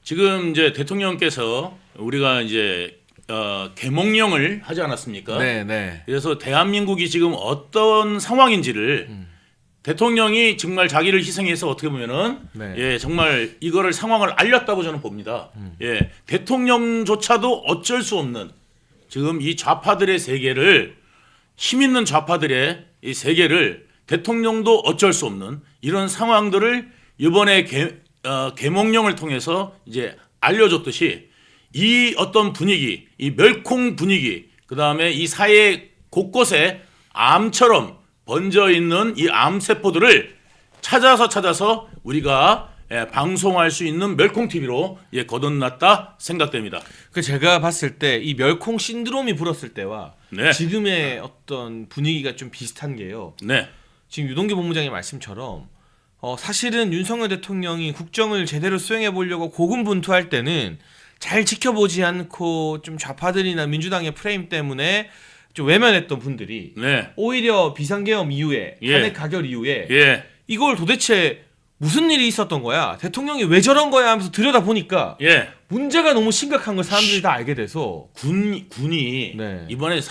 지금 이제 대통령께서 우리가 이제 계몽령을 하지 않았습니까? 네, 네. 그래서 대한민국이 지금 어떤 상황인지를 대통령이 정말 자기를 희생해서 어떻게 보면은 네. 예, 정말 이거를 상황을 알렸다고 저는 봅니다. 예, 대통령조차도 어쩔 수 없는 지금 이 좌파들의 세계를 힘 있는 좌파들의 이 세계를 대통령도 어쩔 수 없는 이런 상황들을 이번에 계몽령을 통해서 이제 알려줬듯이 이 어떤 분위기, 이 멸콩 분위기, 그 다음에 이 사회 곳곳에 암처럼 번져 있는 이 암세포들을 찾아서 우리가 방송할 수 있는 멸콩 TV로 거듭났다 생각됩니다. 그 제가 봤을 때 이 멸콩 신드롬이 불었을 때와 네. 지금의 어떤 분위기가 좀 비슷한 게요. 네, 지금 유동규 본부장의 말씀처럼 사실은 윤석열 대통령이 국정을 제대로 수행해 보려고 고군분투할 때는 잘 지켜보지 않고 좀 좌파들이나 민주당의 프레임 때문에 좀 외면했던 분들이 네, 오히려 비상계엄 이후에 예. 탄핵 가결 이후에 예, 이걸 도대체 무슨 일이 있었던 거야? 대통령이 왜 저런 거야? 하면서 들여다 보니까 예. 문제가 너무 심각한 걸 사람들이 다 알게 돼서 군이 네. 이번에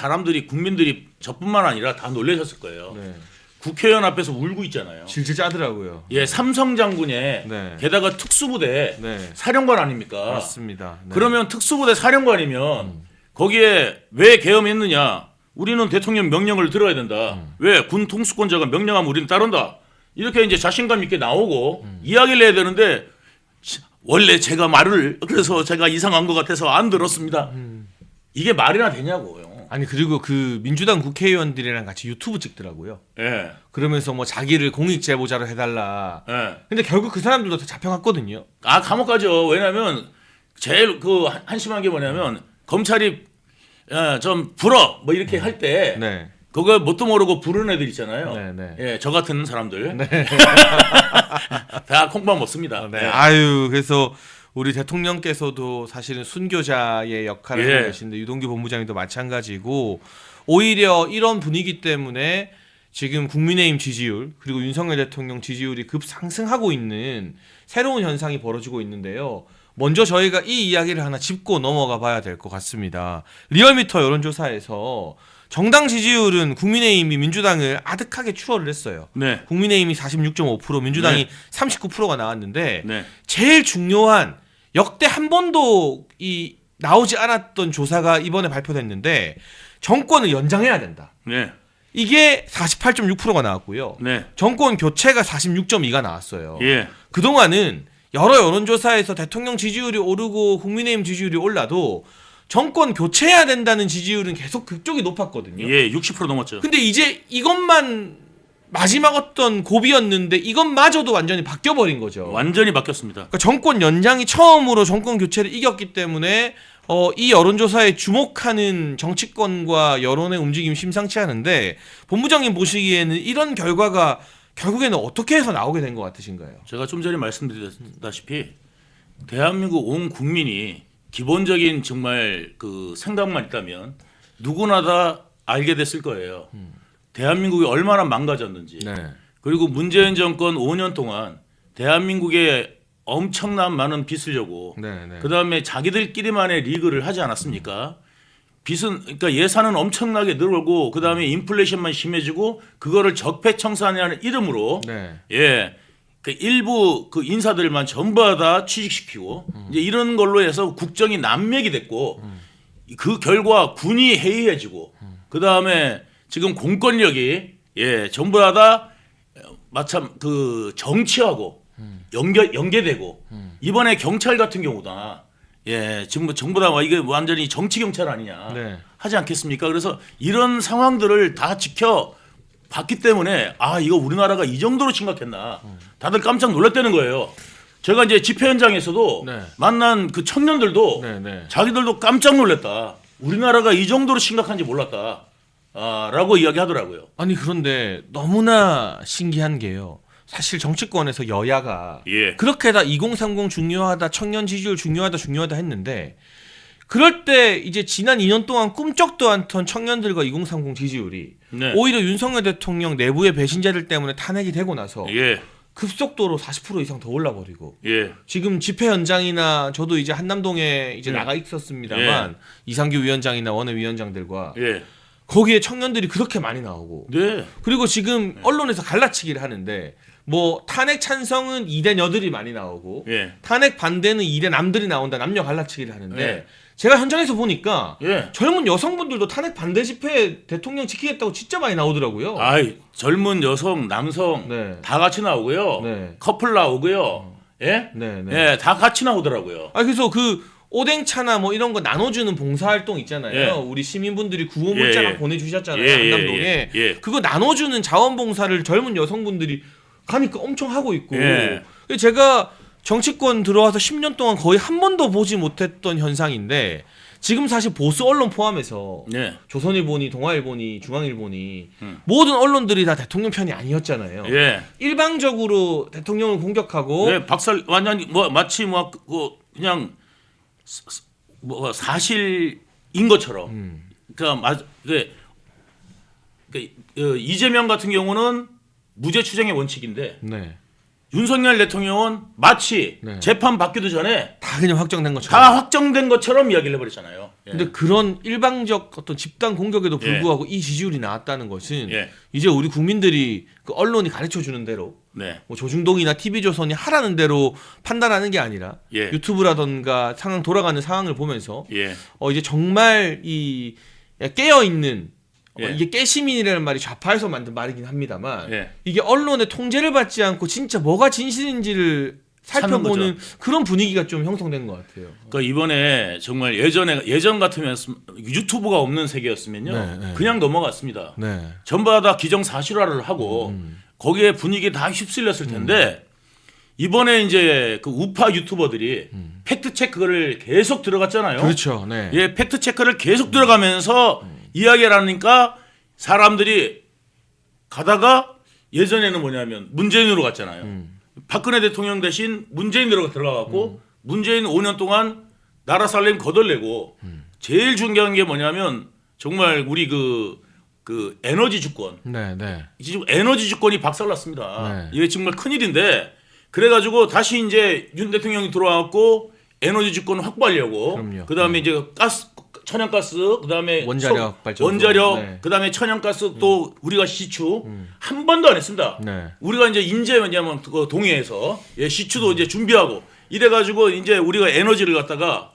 국민들이 저뿐만 아니라 다 놀라셨을 거예요. 네. 국회의원 앞에서 울고 있잖아요. 질질 짜더라고요. 예, 삼성 장군의 네. 게다가 특수부대 네. 사령관 아닙니까? 맞습니다. 네. 그러면 특수부대 사령관이면 거기에 왜 계엄했느냐? 우리는 대통령 명령을 들어야 된다. 왜 군 통수권자가 명령하면 우리는 따른다. 이렇게 이제 자신감 있게 나오고 이야기를 해야 되는데 원래 제가 말을 그래서 제가 이상한 것 같아서 안 들었습니다. 이게 말이나 되냐고요. 아니 그리고 그 민주당 국회의원들이랑 같이 유튜브 찍더라고요. 예. 그러면서 뭐 자기를 공익 제보자로 해달라. 예. 근데 결국 그 사람들도 다 잡혀갔거든요. 아, 감옥 가죠. 왜냐면 제일 그 한심한 게 뭐냐면 검찰이 좀 불어 뭐 이렇게 할 때 네. 그거 뭣도 모르고 부르는 애들 있잖아요. 네, 네. 예, 저 같은 사람들. 다 콩밥 먹습니다. 네. 예. 아유 그래서 우리 대통령께서도 사실은 순교자의 역할을 예. 하고 계신데 유동규 본부장님도 마찬가지고 오히려 이런 분위기 때문에 지금 국민의힘 지지율 그리고 윤석열 대통령 지지율이 급상승하고 있는 새로운 현상이 벌어지고 있는데요. 먼저 저희가 이 이야기를 하나 짚고 넘어가 봐야 될 것 같습니다. 리얼미터 여론조사에서 정당 지지율은 국민의힘이 민주당을 아득하게 추월을 했어요. 네. 국민의힘이 46.5%, 민주당이 네. 39%가 나왔는데 네. 제일 중요한 역대 한 번도 나오지 않았던 조사가 이번에 발표됐는데 정권을 연장해야 된다. 네. 이게 48.6%가 나왔고요. 네. 정권 교체가 46.2가 나왔어요. 예. 그동안은 여러 여론조사에서 대통령 지지율이 오르고 국민의힘 지지율이 올라도 정권 교체해야 된다는 지지율은 계속 그쪽이 높았거든요. 예, 60% 넘었죠. 근데 이제 이것만 마지막 어떤 고비였는데 이것마저도 완전히 바뀌어버린 거죠. 완전히 바뀌었습니다. 그러니까 정권 연장이 처음으로 정권 교체를 이겼기 때문에 이 여론조사에 주목하는 정치권과 여론의 움직임이 심상치 않은데 본부장님 보시기에는 이런 결과가 결국에는 어떻게 해서 나오게 된 것 같으신가요? 제가 좀 전에 말씀드렸다시피 대한민국 온 국민이 기본적인 정말 그 생각만 있다면 누구나 다 알게 됐을 거예요. 대한민국이 얼마나 망가졌는지. 네. 그리고 문재인 정권 5년 동안 대한민국에 엄청난 많은 빚을 져고 네, 네. 그다음에 자기들끼리만의 리그를 하지 않았습니까? 빚은 그러니까 예산은 엄청나게 늘고 그다음에 인플레이션만 심해지고 그거를 적폐청산이라는 이름으로 네. 예. 그 일부 그 인사들만 전부 다 취직시키고 이제 이런 걸로 해서 국정이 난맥이 됐고 그 결과 군이 해이해지고 그다음에 지금 공권력이 예, 전부 다 마참 그 정치하고 연계되고 이번에 경찰 같은 경우다. 예, 지금 전부 다 이게 완전히 정치 경찰 아니냐 네. 하지 않겠습니까? 그래서 이런 상황들을 다 봤기 때문에 이거 우리나라가 이 정도로 심각했나 다들 깜짝 놀랐다는 거예요. 제가 이제 집회 현장에서도 네. 만난 그 청년들도 네, 네. 자기들도 깜짝 놀랐다. 우리나라가 이 정도로 심각한지 몰랐다. 라고 이야기하더라고요. 아니 그런데 너무나 신기한 게요. 사실 정치권에서 여야가 예. 그렇게 다 2030 중요하다, 청년 지지율 중요하다 했는데 그럴 때 이제 지난 2년 동안 꿈쩍도 않던 청년들과 2030 지지율이 네. 오히려 윤석열 대통령 내부의 배신자들 때문에 탄핵이 되고 나서 예. 급속도로 40% 이상 더 올라버리고 예. 지금 집회 현장이나 저도 이제 한남동에 이제 나가 있었습니다만 이상규 위원장이나 원외위원장들과 예. 거기에 청년들이 그렇게 많이 나오고 네. 그리고 지금 언론에서 갈라치기를 하는데 뭐 탄핵 찬성은 2대 여들이 많이 나오고 예. 탄핵 반대는 2대 남들이 나온다 남녀 갈라치기를 하는데 예. 제가 현장에서 보니까 예. 젊은 여성분들도 탄핵 반대 집회에 대통령 지키겠다고 진짜 많이 나오더라고요. 아이, 젊은 여성, 남성 네. 다 같이 나오고요. 네. 커플 나오고요. 예? 네, 네. 예, 다 같이 나오더라고요. 그래서 그 오뎅차나 뭐 이런 거 나눠주는 봉사활동 있잖아요. 예. 우리 시민분들이 구호 문자랑 예. 보내주셨잖아요. 예, 한남동에. 예, 예. 그거 나눠주는 자원봉사를 젊은 여성분들이 가니까 엄청 하고 있고. 예. 제가 정치권 들어와서 10년 동안 거의 한 번도 보지 못했던 현상인데 지금 사실 보수 언론 포함해서 예. 조선일보니 동아일보니 중앙일보니 모든 언론들이 다 대통령 편이 아니었잖아요. 예. 일방적으로 대통령을 공격하고 예, 박살 완전히 뭐 마치 뭐 그냥 뭐 사실인 것처럼. 그러니까 이재명 같은 경우는 무죄 추정의 원칙인데 네. 윤석열 대통령은 마치 네. 재판 받기도 전에 다 그냥 확정된 것처럼. 다 확정된 것처럼 이야기를 해버렸잖아요. 예. 근데 그런 일방적 어떤 집단 공격에도 예. 불구하고 이 지지율이 나왔다는 것은 예. 이제 우리 국민들이 그 언론이 가르쳐 주는 대로 네. 뭐 조중동이나 TV조선이 하라는 대로 판단하는 게 아니라 예. 유튜브라던가 상황 돌아가는 상황을 보면서 예. 이제 정말 이 깨어 있는 예. 이게 깨시민이라는 말이 좌파에서 만든 말이긴 합니다만 예. 이게 언론의 통제를 받지 않고 진짜 뭐가 진실인지를 살펴보는 그런 분위기가 좀 형성된 것 같아요. 그러니까 이번에 정말 예전 같으면 유튜브가 없는 세계였으면요, 네, 네. 그냥 넘어갔습니다. 네. 전부 다 기정사실화를 하고 거기에 분위기 다 휩쓸렸을 텐데 이번에 이제 그 우파 유튜버들이 팩트 체크를 계속 들어갔잖아요. 그렇죠. 네. 예, 팩트 체크를 계속 들어가면서 이야기를 하니까 사람들이 가다가 예전에는 뭐냐면 문재인으로 갔잖아요. 박근혜 대통령 대신 문재인으로 들어가고 문재인 5년 동안 나라 살림 거덜내고 제일 중요한 게 뭐냐면 정말 우리 그 에너지 주권 네, 네. 지금 에너지 주권이 박살났습니다. 네. 이게 정말 큰일인데 그래가지고 다시 이제 윤 대통령이 들어와갖고 에너지 주권 확보하려고 그럼요. 그다음에 이제 천연가스 그다음에 원자력 발전소. 원자력 네. 그다음에 천연가스 또 우리가 시추 한 번도 안 했습니다. 네. 우리가 이제 왜냐면 그 동해에서 시추도 이제 준비하고 이래가지고 이제 우리가 에너지를 갖다가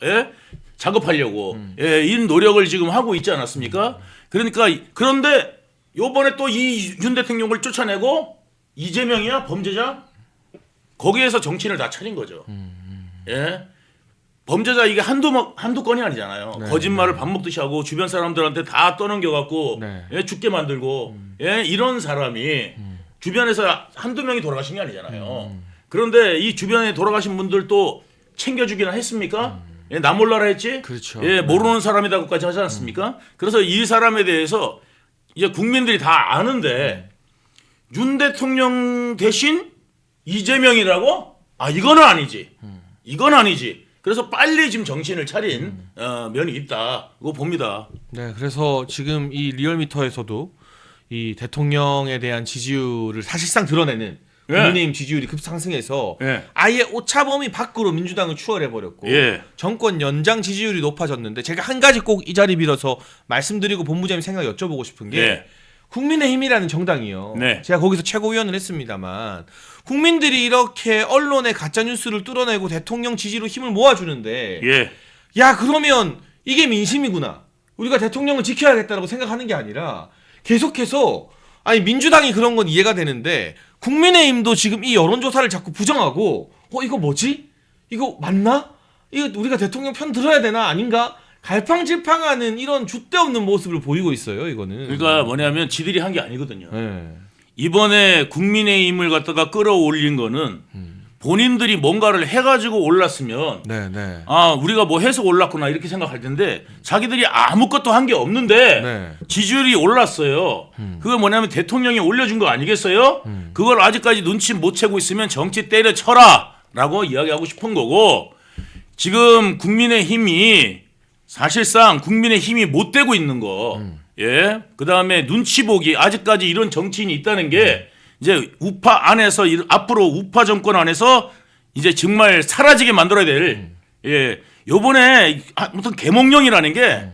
작업하려고 이 노력을 지금 하고 있지 않았습니까? 그러니까 그런데 요번에 또 이 윤 대통령을 쫓아내고 이재명이야 범죄자 거기에서 정치인을 다 차린 거죠. 예. 범죄자 이게 한두 건이 아니잖아요. 네, 거짓말을 밥 먹듯이 하고 주변 사람들한테 다 떠넘겨갖고 네. 죽게 만들고 이런 사람이 주변에서 한두 명이 돌아가신 게 아니잖아요. 그런데 이 주변에 돌아가신 분들도 챙겨주기나 했습니까? 나 몰라라 했지? 그렇죠. 모르는 사람이라고까지 하지 않았습니까? 그래서 이 사람에 대해서 이제 국민들이 다 아는데 윤 대통령 대신 이재명이라고? 이거는 아니지. 이건 아니지. 그래서 빨리 지금 정신을 차린 면이 있다고 봅니다. 네, 그래서 지금 이 리얼미터에서도 이 대통령에 대한 지지율을 사실상 드러내는 국민의힘 지지율이 급상승해서 아예 오차범위 밖으로 민주당을 추월해버렸고 정권 연장 지지율이 높아졌는데 제가 한 가지 꼭 이 자리 빌어서 말씀드리고 본부장님 생각 여쭤보고 싶은 게 국민의힘이라는 정당이요. 제가 거기서 최고위원을 했습니다만 국민들이 이렇게 언론의 가짜뉴스를 뚫어내고 대통령 지지로 힘을 모아주는데 야 그러면 이게 민심이구나. 우리가 대통령을 지켜야겠다라고 생각하는 게 아니라 계속해서 민주당이 그런 건 이해가 되는데 국민의힘도 지금 이 여론조사를 자꾸 부정하고 이거 뭐지? 이거 맞나? 이거 우리가 대통령 편 들어야 되나? 아닌가? 갈팡질팡하는 이런 줏대 없는 모습을 보이고 있어요. 이거는. 그러니까 뭐냐면 지들이 한 게 아니거든요. 네. 이번에 국민의힘을 갖다가 끌어올린 거는 본인들이 뭔가를 해가지고 올랐으면 네, 네. 우리가 뭐 해서 올랐구나 이렇게 생각할 텐데 자기들이 아무것도 한 게 없는데 네. 지지율이 올랐어요. 그거 뭐냐면 대통령이 올려준 거 아니겠어요? 그걸 아직까지 눈치 못 채고 있으면 정치 때려쳐라 라고 이야기하고 싶은 거고 지금 국민의힘이 사실상 국민의힘이 못 되고 있는 거 그 다음에 눈치 보기 아직까지 이런 정치인이 있다는 게 이제 우파 안에서 앞으로 우파 정권 안에서 이제 정말 사라지게 만들어야 될 요번에 무슨 계몽령이라는 게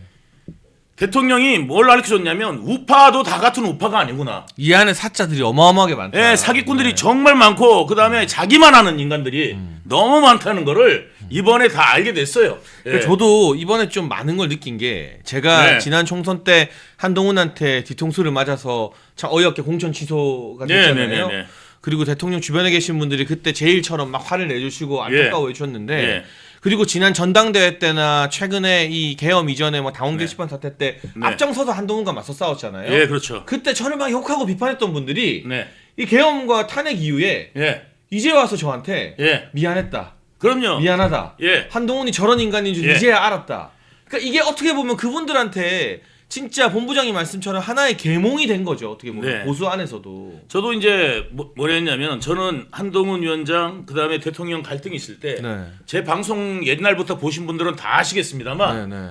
대통령이 뭘 알려줬냐면 우파도 다 같은 우파가 아니구나. 이 안에 사자들이 어마어마하게 많다. 예, 사기꾼들이 정말 많고 그다음에 자기만 아는 인간들이 너무 많다는 거를 이번에 다 알게 됐어요. 예. 저도 이번에 좀 많은 걸 느낀 게 제가 네. 지난 총선 때 한동훈한테 뒤통수를 맞아서 참 어이없게 공천 취소가 됐잖아요. 네. 그리고 대통령 주변에 계신 분들이 그때 제일처럼 막 화를 내주시고 안타까워 해주셨는데 예. 그리고 지난 전당대회 때나 최근에 이 계엄 이전에 뭐 당원 네. 게시판 사태 때 네. 앞장서서 한동훈과 맞서 싸웠잖아요. 예, 그렇죠. 그때 저를 막 욕하고 비판했던 분들이 네. 이 계엄과 탄핵 이후에 예. 이제 와서 저한테 예. 미안했다. 그럼요. 미안하다. 예. 한동훈이 저런 인간인 줄 예. 이제야 알았다. 그러니까 이게 어떻게 보면 그분들한테 진짜 본부장님 말씀처럼 하나의 계몽이 된 거죠. 어떻게 보면 네. 보수 안에서도. 저도 이제 뭐라 했냐면 저는 한동훈 위원장 그다음에 대통령 갈등이 있을 때 제 네. 방송 옛날부터 보신 분들은 다 아시겠습니다만 네.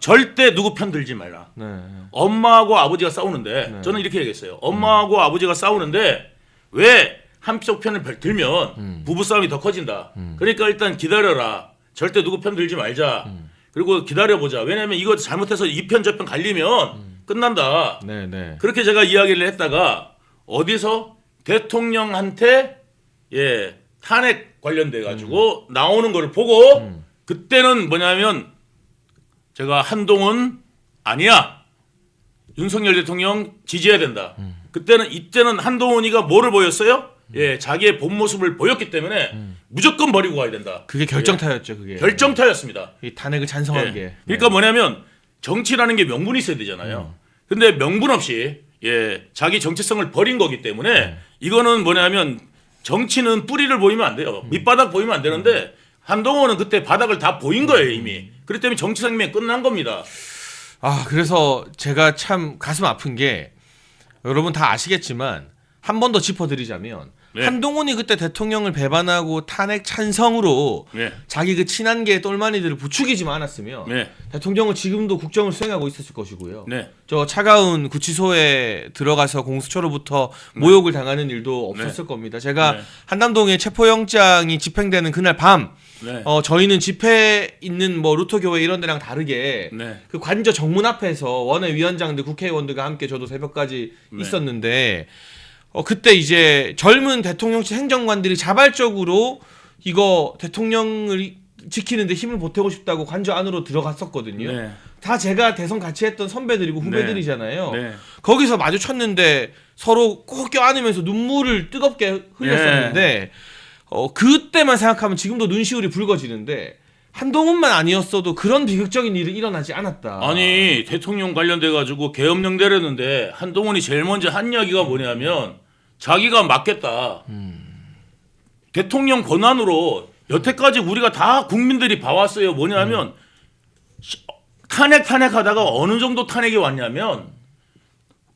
절대 누구 편 들지 말라. 네. 엄마하고 아버지가 싸우는데 네. 저는 이렇게 얘기했어요. 엄마하고 아버지가 싸우는데 왜 한쪽 편을 들면 부부싸움이 더 커진다. 그러니까 일단 기다려라. 절대 누구 편 들지 말자. 그리고 기다려보자. 왜냐하면 이거 잘못해서 이 편 저 편 갈리면 끝난다. 네. 그렇게 제가 이야기를 했다가 어디서 대통령한테 탄핵 관련돼 가지고 나오는 거를 보고 그때는 뭐냐면 제가 한동훈 아니야. 윤석열 대통령 지지해야 된다. 이때는 한동훈이가 뭐를 보였어요? 자기의 본 모습을 보였기 때문에 무조건 버리고 가야 된다. 그게 결정타였죠. 그게. 결정타였습니다. 이 탄핵을 찬성한 예. 게. 그러니까 뭐냐면 정치라는 게 명분이 있어야 되잖아요. 근데 명분 없이 자기 정체성을 버린 거기 때문에 이거는 뭐냐면 정치는 뿌리를 보이면 안 돼요. 밑바닥 보이면 안 되는데 한동훈은 그때 바닥을 다 보인 거예요 이미. 그렇기 때문에 정치생명이 끝난 겁니다. 그래서 제가 참 가슴 아픈 게 여러분 다 아시겠지만 한 번 더 짚어드리자면 네. 한동훈이 그때 대통령을 배반하고 탄핵 찬성으로 네. 자기 그 친한계 똘마니들을 부추기지만 않았으면 네. 대통령은 지금도 국정을 수행하고 있었을 것이고요. 네. 저 차가운 구치소에 들어가서 공수처로부터 모욕을 당하는 일도 없었을 겁니다. 제가 네. 한남동에 체포영장이 집행되는 그날 밤 네. 저희는 집회 있는 뭐 루터교회 이런 데랑 다르게 네. 그 관저 정문 앞에서 원외위원장들 국회의원들과 함께 저도 새벽까지 네. 있었는데 그때 이제 젊은 대통령실 행정관들이 자발적으로 이거 대통령을 지키는데 힘을 보태고 싶다고 관저 안으로 들어갔었거든요. 네. 다 제가 대선 같이 했던 선배들이고 후배들이잖아요. 네. 거기서 마주쳤는데 서로 꼭 껴안으면서 눈물을 뜨겁게 흘렸었는데 그때만 생각하면 지금도 눈시울이 붉어지는데 한동훈만 아니었어도 그런 비극적인 일이 일어나지 않았다. 아니 대통령 관련돼 가지고 계엄령 내렸는데 한동훈이 제일 먼저 한 이야기가 뭐냐면 자기가 맡겠다. 대통령 권한으로 여태까지 우리가 다 국민들이 봐왔어요. 뭐냐면 탄핵하다가 어느 정도 탄핵이 왔냐면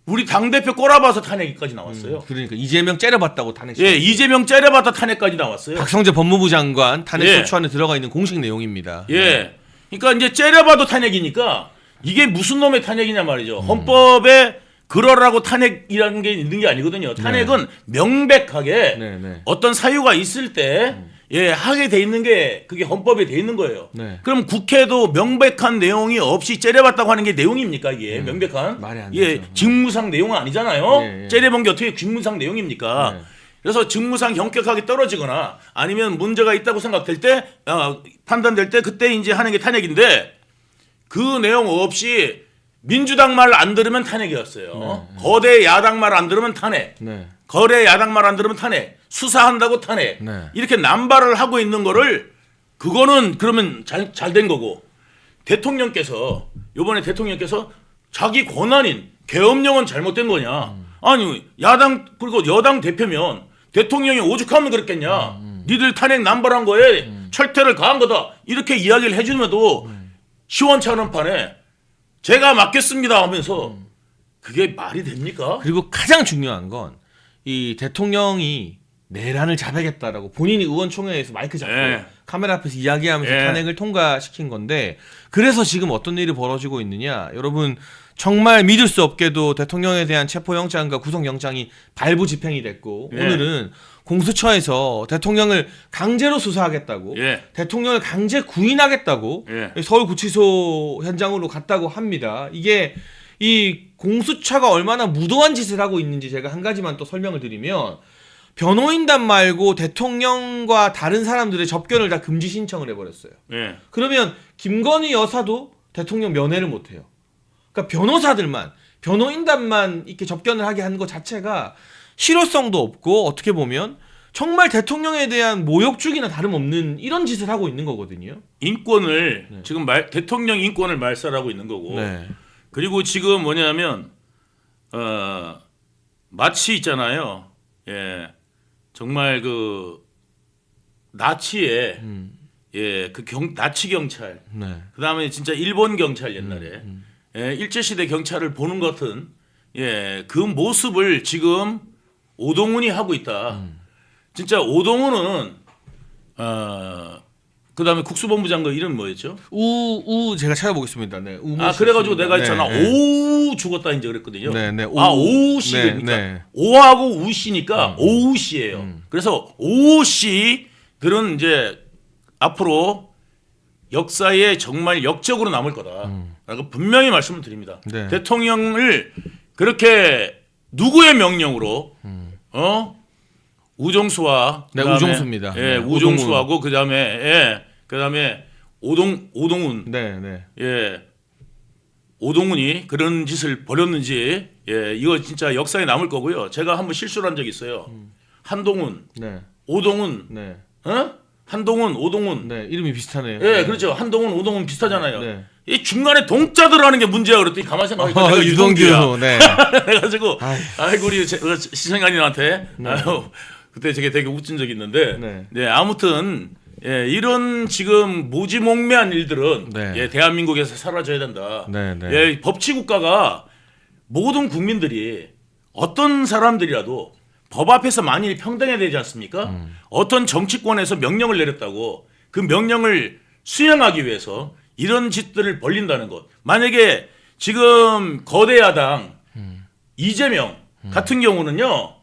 우리 당대표 꼬라봐서 탄핵까지 나왔어요. 그러니까 이재명 째려봤다고 탄핵. 이재명 째려봤다 탄핵까지 나왔어요. 박성재 법무부 장관 탄핵 예. 소추안에 들어가 있는 공식 내용입니다. 그러니까 이제 째려봐도 탄핵이니까 이게 무슨 놈의 탄핵이냐 말이죠. 헌법에 그러라고 탄핵이라는 게 있는 게 아니거든요. 탄핵은 명백하게 네. 어떤 사유가 있을 때 하게 돼 있는 게 그게 헌법에 돼 있는 거예요. 네. 그럼 국회도 명백한 내용이 없이 째려봤다고 하는 게 내용입니까 이게 명백한? 말이 안 예, 되죠. 직무상 내용은 아니잖아요. 예. 째려본 게 어떻게 직무상 내용입니까? 네. 그래서 직무상 현격하게 떨어지거나 아니면 문제가 있다고 생각될 때 판단될 때 그때 이제 하는 게 탄핵인데 그 내용 없이 민주당 말 안 들으면 탄핵이었어요. 거대 야당 말 안 들으면 탄핵. 네. 거대 야당 말 안 들으면 탄핵. 수사한다고 탄핵. 네. 이렇게 남발을 하고 있는 거를 그거는 그러면 잘 된 거고 대통령께서 이번에 대통령께서 자기 권한인 계엄령은 잘못된 거냐. 아니 야당 그리고 여당 대표면 대통령이 오죽하면 그랬겠냐. 니들 탄핵 남발한 거에 철퇴를 가한 거다. 이렇게 이야기를 해주면도 시원찮은 판에 제가 맡겠습니다 하면서 그게 말이 됩니까? 그리고 가장 중요한 건 이 대통령이 내란을 잡아야겠다라고 본인이 의원총회에서 마이크 잡고 카메라 앞에서 이야기하면서 탄핵을 통과시킨 건데 그래서 지금 어떤 일이 벌어지고 있느냐. 여러분 정말 믿을 수 없게도 대통령에 대한 체포영장과 구속영장이 발부 집행이 됐고 예. 오늘은 공수처에서 대통령을 강제로 수사하겠다고 예. 대통령을 강제 구인하겠다고 예. 서울구치소 현장으로 갔다고 합니다. 이게 이 공수처가 얼마나 무도한 짓을 하고 있는지 제가 한 가지만 또 설명을 드리면 변호인단 말고 대통령과 다른 사람들의 접견을 다 금지 신청을 해버렸어요. 예. 그러면 김건희 여사도 대통령 면회를 못해요. 그러니까 변호사들만 변호인단만 이렇게 접견을 하게 하는 것 자체가 실효성도 없고 어떻게 보면 정말 대통령에 대한 모욕주기나 다름없는 이런 짓을 하고 있는 거거든요. 인권을 네. 지금 대통령 인권을 말살하고 있는 거고. 네. 그리고 지금 뭐냐면 마치 있잖아요. 예. 정말 그 나치의 그 나치 경찰. 네. 그다음에 진짜 일본 경찰 옛날에 예, 일제 시대 경찰을 보는 것 같은 그 모습을 지금 오동훈이 하고 있다. 진짜 오동훈은 그다음에 국수본부장관 이름 뭐였죠? 제가 찾아보겠습니다. 네. 아 그래가지고 내가 있잖아 네. 오우 죽었다 이제 그랬거든요. 네, 네. 오우 씨니까 네. 오하고 우 씨니까 오우 씨예요. 그래서 오우 씨들은 이제 앞으로 역사에 정말 역적으로 남을 거다라고 분명히 말씀을 드립니다. 네. 대통령을 그렇게 누구의 명령으로 우정수와 네, 그다음에, 우정수입니다. 예, 네, 우정수하고 그다음에 오동훈 네, 네. 예. 오동훈이 그런 짓을 벌였는지 이거 진짜 역사에 남을 거고요. 제가 한번 실수를 한 적이 있어요. 한동훈, 네. 오동훈, 네. 한동훈, 오동훈. 네, 이름이 비슷하네요. 예, 그렇죠. 한동훈, 오동훈 비슷하잖아요. 네. 이 중간에 동자 들어가는 게 문제야 그랬더니 가만히 생각하니까 내가 유동규야. 네. 그래가지고 아이고 우리 시청자님한테 네. 아유 그때 되게 웃진 적이 있는데 네. 네 아무튼 이런 지금 무지몽매한 일들은 네. 대한민국에서 사라져야 된다. 네, 네. 법치국가가 모든 국민들이 어떤 사람들이라도 법 앞에서 만일 평등해야 되지 않습니까? 어떤 정치권에서 명령을 내렸다고 그 명령을 수행하기 위해서 이런 짓들을 벌린다는 것. 만약에 지금 거대 야당 이재명 같은 경우는요.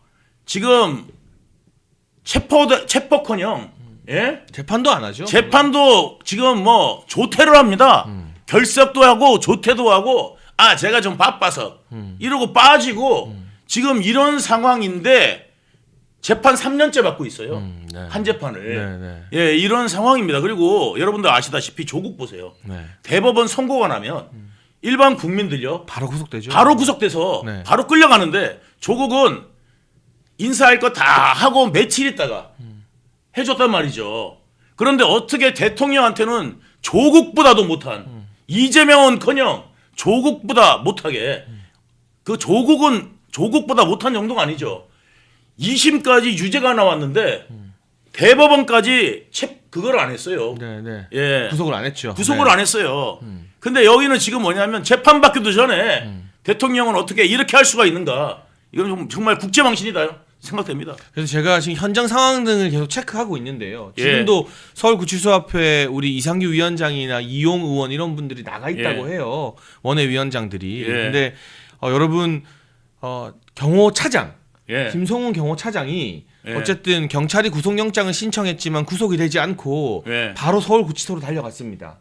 지금 체포커녕 재판도 안 하죠. 재판도 지금 뭐 조퇴를 합니다. 결석도 하고 조퇴도 하고 제가 좀 바빠서 이러고 빠지고 지금 이런 상황인데 재판 3년째 받고 있어요. 네. 한 재판을. 네, 네. 예, 이런 상황입니다. 그리고 여러분들 아시다시피 조국 보세요. 네. 대법원 선고가 나면 일반 국민들요. 바로 구속되죠. 바로 구속돼서 네. 바로 끌려가는데 조국은 인사할 거 다 하고 며칠 있다가 해줬단 말이죠. 그런데 어떻게 대통령한테는 조국보다도 못한 이재명은커녕 조국보다 못하게 그 조국은 조국보다 못한 정도가 아니죠. 2심까지 유죄가 나왔는데 대법원까지 그걸 안 했어요. 네, 네. 예. 구속을 안 했죠. 구속을 네. 안 했어요. 근데 여기는 지금 뭐냐면 재판 받기도 전에 대통령은 어떻게 이렇게 할 수가 있는가? 이건 정말 국제망신이다 생각됩니다. 그래서 제가 지금 현장 상황 등을 계속 체크하고 있는데요. 지금도 서울구치소 앞에 우리 이상규 위원장이나 이용 의원 이런 분들이 나가 있다고 해요. 원외위원장들이. 근데 여러분 경호차장 김성훈 경호차장이 어쨌든 경찰이 구속영장을 신청했지만 구속이 되지 않고 바로 서울구치소로 달려갔습니다.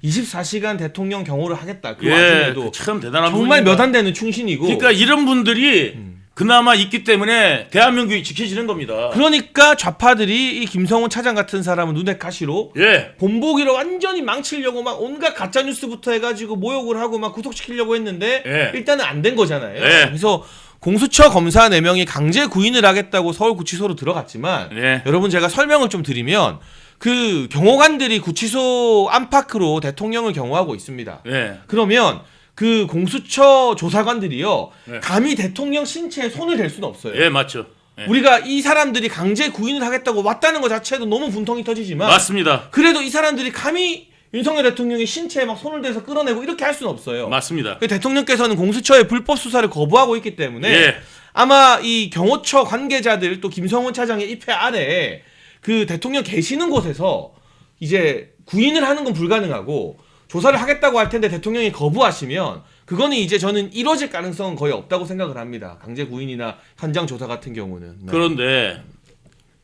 24시간 대통령 경호를 하겠다. 그 와중에도 참 대단한 정말 분입니다. 몇 안 되는 충신이고. 그러니까 이런 분들이 그나마 있기 때문에 대한민국이 지켜지는 겁니다. 그러니까 좌파들이 이 김성훈 차장 같은 사람은 눈에 가시로 본보기를 완전히 망치려고 막 온갖 가짜 뉴스부터 해가지고 모욕을 하고 막 구속시키려고 했는데 일단은 안 된 거잖아요. 그래서 공수처 검사 4명이 강제 구인을 하겠다고 서울구치소로 들어갔지만 여러분 제가 설명을 좀 드리면 그 경호관들이 구치소 안팎으로 대통령을 경호하고 있습니다. 그러면 그 공수처 조사관들이요 감히 대통령 신체에 손을 댈 수는 없어요. 맞죠. 우리가 이 사람들이 강제 구인을 하겠다고 왔다는 것 자체도 너무 분통이 터지지만 맞습니다. 그래도 이 사람들이 감히 윤석열 대통령이 신체에 막 손을 대서 끌어내고 이렇게 할 수는 없어요. 맞습니다. 대통령께서는 공수처의 불법 수사를 거부하고 있기 때문에 아마 이 경호처 관계자들 또 김성훈 차장의 입회 아래에 그 대통령 계시는 곳에서 이제 구인을 하는 건 불가능하고 조사를 하겠다고 할 텐데 대통령이 거부하시면 그거는 이제 저는 이뤄질 가능성은 거의 없다고 생각을 합니다. 강제 구인이나 현장 조사 같은 경우는. 네. 그런데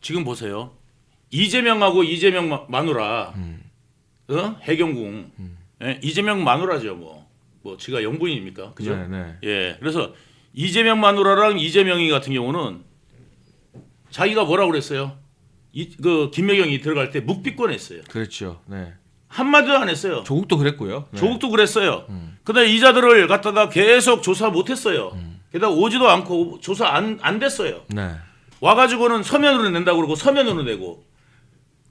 지금 보세요. 이재명하고 이재명 마누라, 해경궁, 예? 이재명 마누라죠 뭐 지가 영부인입니까? 그죠? 네, 네. 예, 그래서 이재명 마누라랑 이재명이 같은 경우는 자기가 뭐라고 그랬어요? 그 김매경이 들어갈 때 묵비권 했어요. 그렇죠. 네. 한마디도 안 했어요. 조국도 그랬고요. 네. 조국도 그랬어요. 근데 이자들을 갖다가 계속 조사 못했어요. 게다가 오지도 않고 조사 안 됐어요. 네. 와가지고는 서면으로 낸다고 그러고 서면으로 내고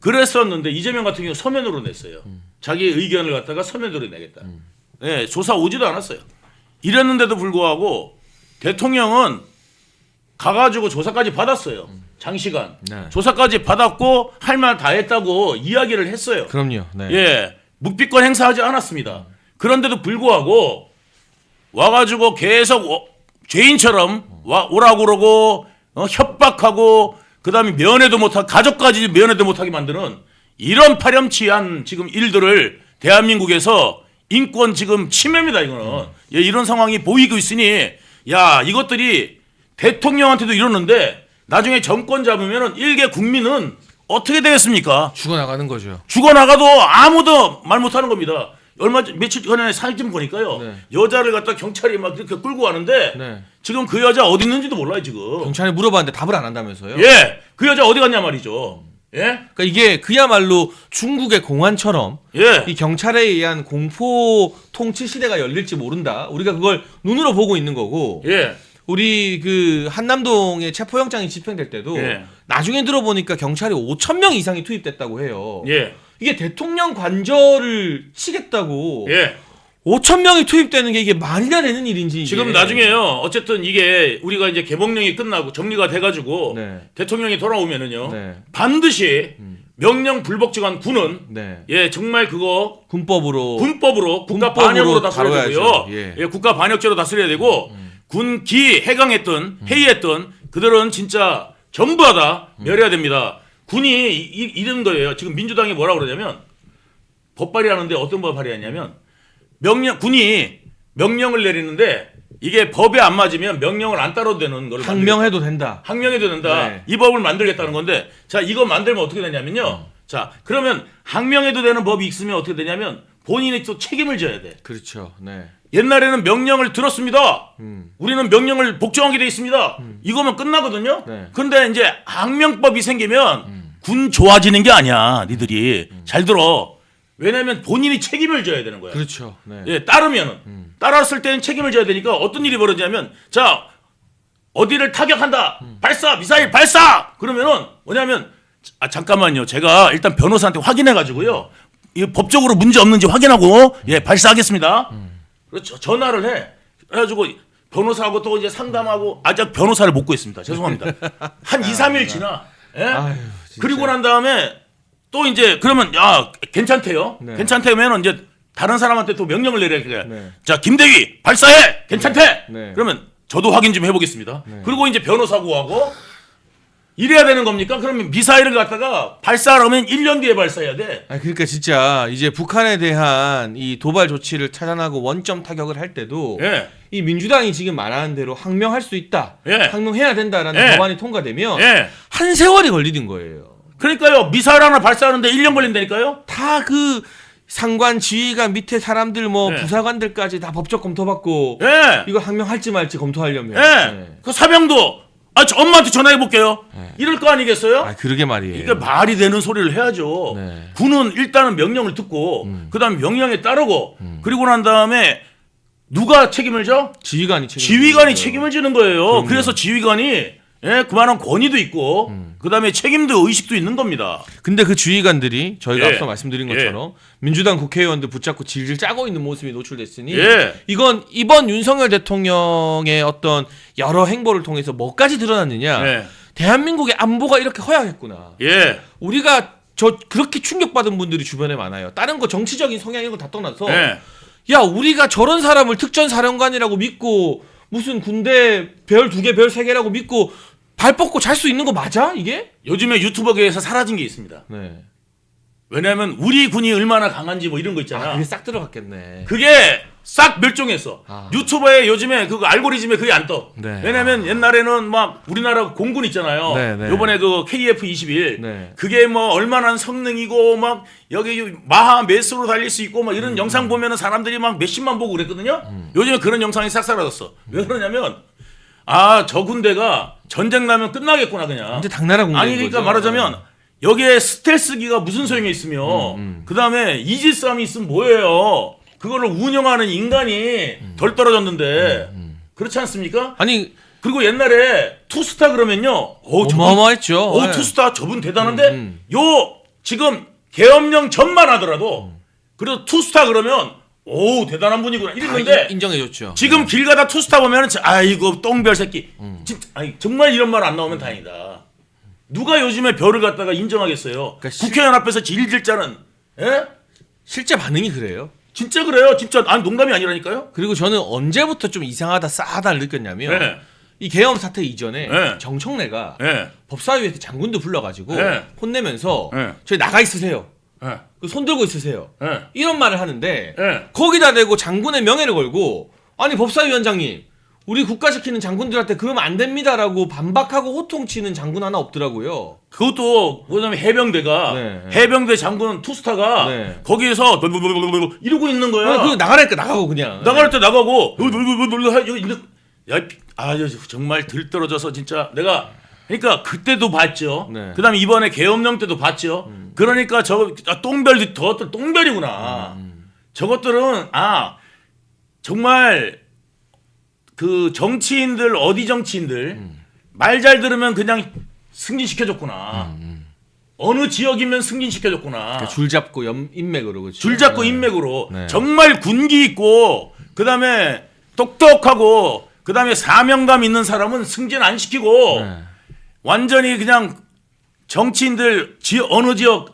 그랬었는데 이재명 같은 경우 서면으로 냈어요. 자기 의견을 갖다가 서면으로 내겠다. 네, 조사 오지도 않았어요. 이랬는데도 불구하고 대통령은 가가지고 조사까지 받았어요. 장시간. 네. 조사까지 받았고 할 말 다 했다고 이야기를 했어요. 그럼요. 네. 예, 묵비권 행사하지 않았습니다. 그런데도 불구하고 와가지고 계속 죄인처럼 오라고 그러고 협박하고 그다음에 면회도 못하고 가족까지 면회도 못하게 만드는 이런 파렴치한 지금 일들을 대한민국에서 인권 지금 침해입니다. 이거는 예, 이런 상황이 보이고 있으니 야 이것들이 대통령한테도 이러는데 나중에 정권 잡으면은 일개 국민은 어떻게 되겠습니까? 죽어나가는 거죠. 죽어나가도 아무도 말 못하는 겁니다. 며칠 전에 사진 보니까요. 네. 여자를 갖다 경찰이 막 이렇게 끌고 가는데 네. 지금 그 여자 어디 있는지도 몰라요 지금. 경찰에 물어봤는데 답을 안 한다면서요? 예, 그 여자 어디 갔냐 말이죠. 예, 그러니까 이게 그야말로 중국의 공안처럼 예, 이 경찰에 의한 공포 통치 시대가 열릴지 모른다. 우리가 그걸 눈으로 보고 있는 거고. 예, 우리 그 한남동에 체포영장이 집행될 때도 예. 나중에 들어보니까 경찰이 5,000명 이상이 투입됐다고 해요. 예, 이게 대통령 관저를 치겠다고 예. 5,000명이 투입되는 게 이게 말이나 되는 일인지 이게. 지금 나중에요. 어쨌든 이게 우리가 이제 개봉령이 끝나고 정리가 돼가지고 네. 대통령이 돌아오면은요. 네. 반드시 명령 불복종한 군은 네. 예 정말 그거 군법으로 군법으로 국가 군법으로 반역으로 다스려야 되고요. 다뤄야죠. 예. 예, 국가 반역죄로 다스려야 되고 군기 해강했던 해이했던 그들은 진짜 전부 다 멸해야 됩니다. 군이 이런 거예요. 지금 민주당이 뭐라고 그러냐면 법 발의하는데 어떤 법 발의하냐면 군이 명령을 내리는데 이게 법에 안 맞으면 명령을 안 따라도 되는 걸 항명해도 된다. 항명해도 된다. 네. 이 법을 만들겠다는 건데 자 이거 만들면 어떻게 되냐면요. 자 그러면 항명해도 되는 법이 있으면 어떻게 되냐면 본인이 또 책임을 져야 돼. 그렇죠. 네. 옛날에는 명령을 들었습니다. 우리는 명령을 복종하게 돼 있습니다. 이거면 끝나거든요. 네. 근데 이제 항명법이 생기면 군 좋아지는 게 아니야. 니들이 잘 들어. 왜냐하면 본인이 책임을 져야 되는 거야. 그렇죠. 네. 예, 따르면은 따랐을 때는 책임을 져야 되니까 어떤 일이 벌어지냐면 자 어디를 타격한다 발사 미사일 발사 그러면은 뭐냐면 잠깐만요 제가 일단 변호사한테 확인해 가지고요 이 법적으로 문제 없는지 확인하고 예 발사하겠습니다. 그래서 전화를 해 그래가지고 변호사하고 또 이제 상담하고 아직 변호사를 못 구했습니다. 죄송합니다. 한 2, 3일 지나 예? 아유, 진짜. 그리고 난 다음에 또 이제 그러면 야 괜찮대요. 네. 괜찮대면은 이제 다른 사람한테 또 명령을 내려야 돼. 네. 자 김대위 발사해 괜찮대. 네. 그러면 저도 확인 좀 해보겠습니다. 네. 그리고 이제 변호사구하고 이래야 되는 겁니까? 그러면 미사일을 갖다가 발사하려면 1년 뒤에 발사해야 돼. 아 그러니까 진짜 이제 북한에 대한 이 도발 조치를 차단하고 원점 타격을 할 때도 예, 이 민주당이 지금 말하는 대로 항명할 수 있다, 예. 항명해야 된다라는 예. 법안이 통과되면 예. 한 세월이 걸리는 거예요. 그러니까요 미사일 하나 발사하는데 1년 걸린다니까요. 다 그 상관 지휘관 밑에 사람들 뭐 예. 부사관들까지 다 법적 검토받고 예, 이거 항명할지 말지 검토하려면. 예. 그 사병도 저 엄마한테 전화해 볼게요. 이럴 거 아니겠어요? 아 그러게 말이에요. 이게 말이 되는 소리를 해야죠. 네. 군은 일단은 명령을 듣고 그다음에 명령에 따르고 그리고 난 다음에 누가 책임을 져? 지휘관이 지휘관이 책임을 지는 거예요. 그럼요. 그래서 지휘관이 예, 그만한 권위도 있고 그다음에 책임도 의식도 있는 겁니다. 근데 그 지휘관들이 저희가 예. 앞서 말씀드린 예. 것처럼 민주당 국회의원들 붙잡고 질질 짜고 있는 모습이 노출됐으니 예. 이건 이번 윤석열 대통령의 어떤 여러 행보를 통해서 뭐까지 드러났느냐. 예. 대한민국의 안보가 이렇게 허약했구나. 예. 우리가 그렇게 충격받은 분들이 주변에 많아요. 다른 거 정치적인 성향 이런 거 다 떠나서 예. 야 우리가 저런 사람을 특전사령관이라고 믿고 무슨 군대 별 2개 별 3개라고 믿고 발 뻗고 잘 수 있는 거 맞아 이게? 요즘에 유튜버계에서 사라진 게 있습니다. 네. 왜냐하면 우리 군이 얼마나 강한지 뭐 이런 거 있잖아. 그게 싹 들어갔겠네. 그게 싹 멸종했어. 아. 유튜버에 요즘에 그 알고리즘에 그게 안 떠. 네. 왜냐면 옛날에는 막 우리나라 공군 있잖아요. 네, 네. 요번에 그 KF-21 네. 그게 뭐 얼마나 성능이고 막 여기 마하 몇으로 달릴 수 있고 막 이런 영상 보면은 사람들이 막 몇십만 보고 그랬거든요. 요즘에 그런 영상이 싹 사라졌어. 왜 그러냐면 저 군대가 전쟁 나면 끝나겠구나 그냥. 이제 당나라 군대. 아니 그러니까 말하자면 여기에 스텔스기가 무슨 소용이 있으며 그 다음에 이지스함이 있으면 뭐예요? 그거를 운영하는 인간이 덜 떨어졌는데 그렇지 않습니까? 아니 그리고 옛날에 투스타 그러면요, 어마어마했죠. 네. 투스타 저분 대단한데 요 지금 계엄령 전만 하더라도 그래도 투스타 그러면 오 대단한 분이구나 이랬는데 인정해줬죠. 지금 길 가다 투스타 보면은 아이고 똥별 새끼 진짜 아니 정말 이런 말 안 나오면 다행이다. 누가 요즘에 별을 갖다가 인정하겠어요? 그러니까 국회의원 앞에서 질질 짜는 예? 실제 반응이 그래요. 진짜 그래요. 진짜 아니 농담이 아니라니까요. 그리고 저는 언제부터 좀 이상하다 싸하다를 느꼈냐면 네. 이 계엄 사태 이전에 네. 정청래가 예. 법사위에서 장군도 불러가지고 네. 혼내면서 네. 저희 나가 있으세요. 예. 손 들고 있으세요. 예. 이런 말을 하는데 예. 거기다 대고 장군의 명예를 걸고 아니 법사위원장님 우리 국가 지키는 장군들한테 그러면 안 됩니다라고 반박하고 호통치는 장군 하나 없더라고요. 그것도 뭐냐면 해병대가 네. 해병대 장군 투스타가 네. 거기에서 이러고 있는 거야. 그 나가라니까 나가고 그냥. 나갈 때 나가고 정말 들떨어져서 진짜 내가 그러니까 그때도 봤죠. 네. 그다음에 이번에 계엄령 때도 봤죠. 그러니까 똥별도 저것들 똥별이구나. 저것들은 정말 그 정치인들 어디 정치인들 말 잘 들으면 그냥 승진시켜줬구나. 어느 지역이면 승진시켜줬구나. 줄 잡고 인맥으로 그렇죠. 줄 잡고 네. 인맥으로 네. 정말 군기 있고 그다음에 똑똑하고 그다음에 사명감 있는 사람은 승진 안 시키고 네. 완전히 그냥 정치인들 어느 지역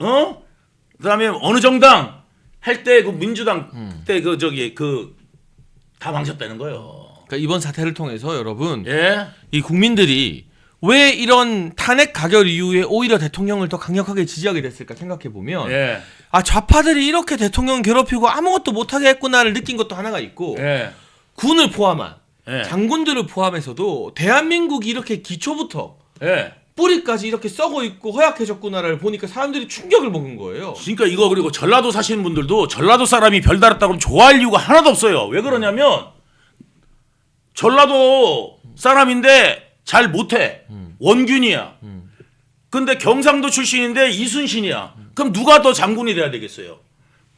그다음에 어느 정당 할 때 그 민주당 때 다 망쳤다는 거예요. 그러니까 이번 사태를 통해서 여러분 예. 이 국민들이 왜 이런 탄핵 가결 이후에 오히려 대통령을 더 강력하게 지지하게 됐을까 생각해 보면 예. 좌파들이 이렇게 대통령 괴롭히고 아무것도 못하게 했구나를 느낀 것도 하나가 있고 예. 군을 포함한 예. 장군들을 포함해서도 대한민국이 이렇게 기초부터 예. 뿌리까지 이렇게 썩어 있고 허약해졌구나를 보니까 사람들이 충격을 먹은 거예요. 그러니까 이거 그리고 전라도 사시는 분들도 전라도 사람이 별달았다고 하면 좋아할 이유가 하나도 없어요. 왜 그러냐면 전라도 사람인데 잘 못해. 원균이야. 근데 경상도 출신인데 이순신이야. 그럼 누가 더 장군이 돼야 되겠어요?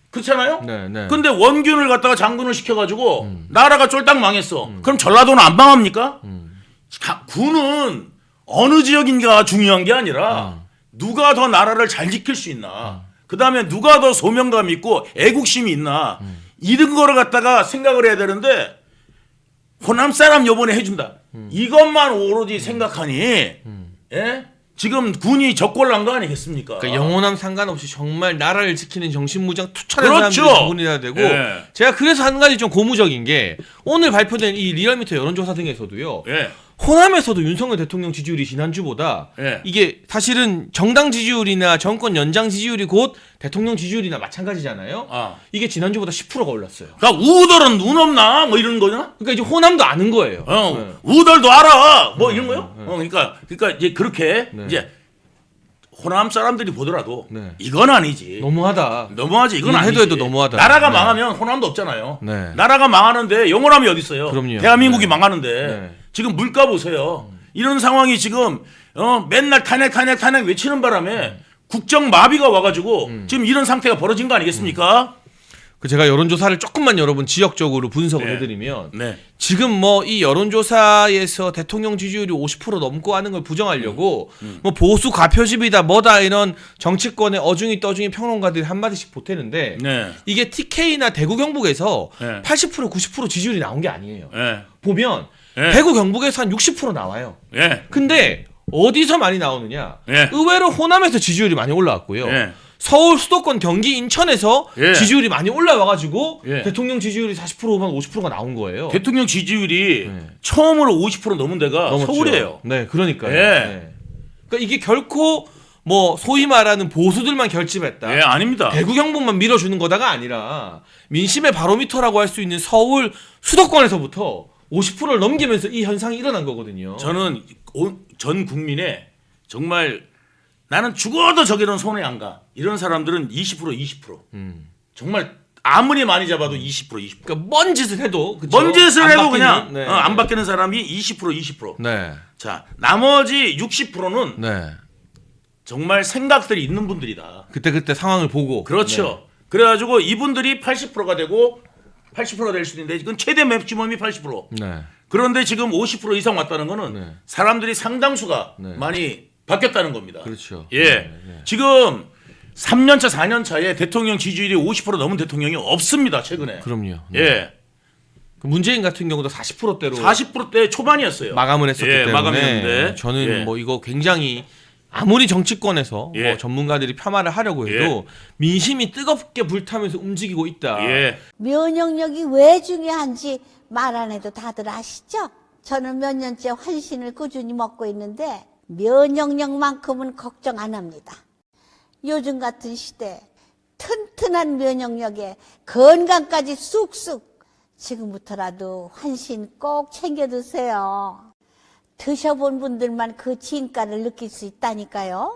그렇잖아요? 네, 네. 근데 원균을 갖다가 장군을 시켜가지고 나라가 쫄딱 망했어. 그럼 전라도는 안 망합니까? 군은 어느 지역인가 중요한 게 아니라 누가 더 나라를 잘 지킬 수 있나. 그 다음에 누가 더 소명감 있고 애국심이 있나. 이런 거를 갖다가 생각을 해야 되는데 호남 사람 요번에 해준다. 이것만 오로지 생각하니 예? 지금 군이 적골난 거 아니겠습니까? 그러니까 영혼함 상관없이 정말 나라를 지키는 정신무장 투철한 그렇죠. 사람들이 장군이어야 되고 예. 제가 그래서 한 가지 좀 고무적인 게 오늘 발표된 이 리얼미터 여론조사 등에서도요. 예. 호남에서도 윤석열 대통령 지지율이 지난주보다 예. 이게 사실은 정당 지지율이나 정권 연장 지지율이 곧 대통령 지지율이나 마찬가지잖아요. 이게 지난주보다 10%가 올랐어요. 그러니까 우들은 눈 없나 뭐 이런 거냐? 그러니까 이제 호남도 아는 거예요. 네. 우들도 알아 뭐 이런 거요? 그러니까 이제 그렇게 네. 이제 호남 사람들이 보더라도 네. 이건 아니지. 너무하다. 너무하지 이건 해도 아니지. 해도 너무하다. 나라가 네. 망하면 호남도 없잖아요. 네. 나라가 망하는데 영원함이 어디 있어요? 그럼요. 대한민국이 네. 망하는데 네. 지금 물가 보세요. 이런 상황이 지금 맨날 탄핵 외치는 바람에 국정 마비가 와가지고 지금 이런 상태가 벌어진 거 아니겠습니까? 그 제가 여론조사를 조금만 여러분 지역적으로 분석을 네. 해드리면 네. 지금 뭐 이 여론조사에서 대통령 지지율이 50% 넘고 하는 걸 부정하려고 뭐 보수 과표집이다 뭐다 이런 정치권의 어중이 떠중이 평론가들이 한마디씩 보태는데 네. 이게 TK나 대구 경북에서 네. 80% 90% 지지율이 나온 게 아니에요. 예. 보면 네. 대구 경북에서 한 60% 나와요. 예. 근데 어디서 많이 나오느냐? 예. 의외로 호남에서 지지율이 많이 올라왔고요. 예. 서울, 수도권, 경기, 인천에서 예. 지지율이 많이 올라와가지고 예. 대통령 지지율이 40% 후반 50%가 나온 거예요. 대통령 지지율이 네. 처음으로 50% 넘은 데가 넘었죠. 서울이에요. 네, 그러니까요. 예. 네. 그러니까 이게 결코 뭐 소위 말하는 보수들만 결집했다. 예, 아닙니다. 대구 경북만 밀어주는 거다가 아니라 민심의 바로미터라고 할 수 있는 서울 수도권에서부터 50%를 넘기면서 이 현상이 일어난 거거든요. 저는 전 국민의 정말 나는 죽어도 저기는 손에 안 가. 이런 사람들은 20%. 정말 아무리 많이 잡아도 20%. 그러니까 뭔 짓을 해도 그쵸? 뭔 짓을 안 해도 바뀌는, 그냥 네. 안 바뀌는 사람이 20%. 네. 자, 나머지 60%는 네. 정말 생각들이 있는 분들이다. 그때 상황을 보고. 그렇죠. 그래가지고 이분들이 80%가 되고 80%가 될 수도 있는데 이건 최대 맥시멈이 80%. 네. 그런데 지금 50% 이상 왔다는 거는 네. 사람들이 상당수가 네. 많이 바뀌었다는 겁니다. 그렇죠. 예. 네. 지금 3년차, 4년차에 대통령 지지율이 50% 넘은 대통령이 없습니다. 최근에. 그럼요. 네. 예. 그 문재인 같은 경우도 40%대로 40%대 초반이었어요. 마감을 했었기 예, 때문에 마감했는데. 저는 예. 뭐 이거 굉장히 아무리 정치권에서 예. 뭐 전문가들이 폄하를 하려고 해도 민심이 뜨겁게 불타면서 움직이고 있다. 예. 면역력이 왜 중요한지 말 안 해도 다들 아시죠? 저는 몇 년째 환신을 꾸준히 먹고 있는데 면역력만큼은 걱정 안 합니다. 요즘 같은 시대 튼튼한 면역력에 건강까지 쑥쑥 지금부터라도 환신 꼭 챙겨 드세요. 드셔본 분들만 그 진가를 느낄 수 있다니까요.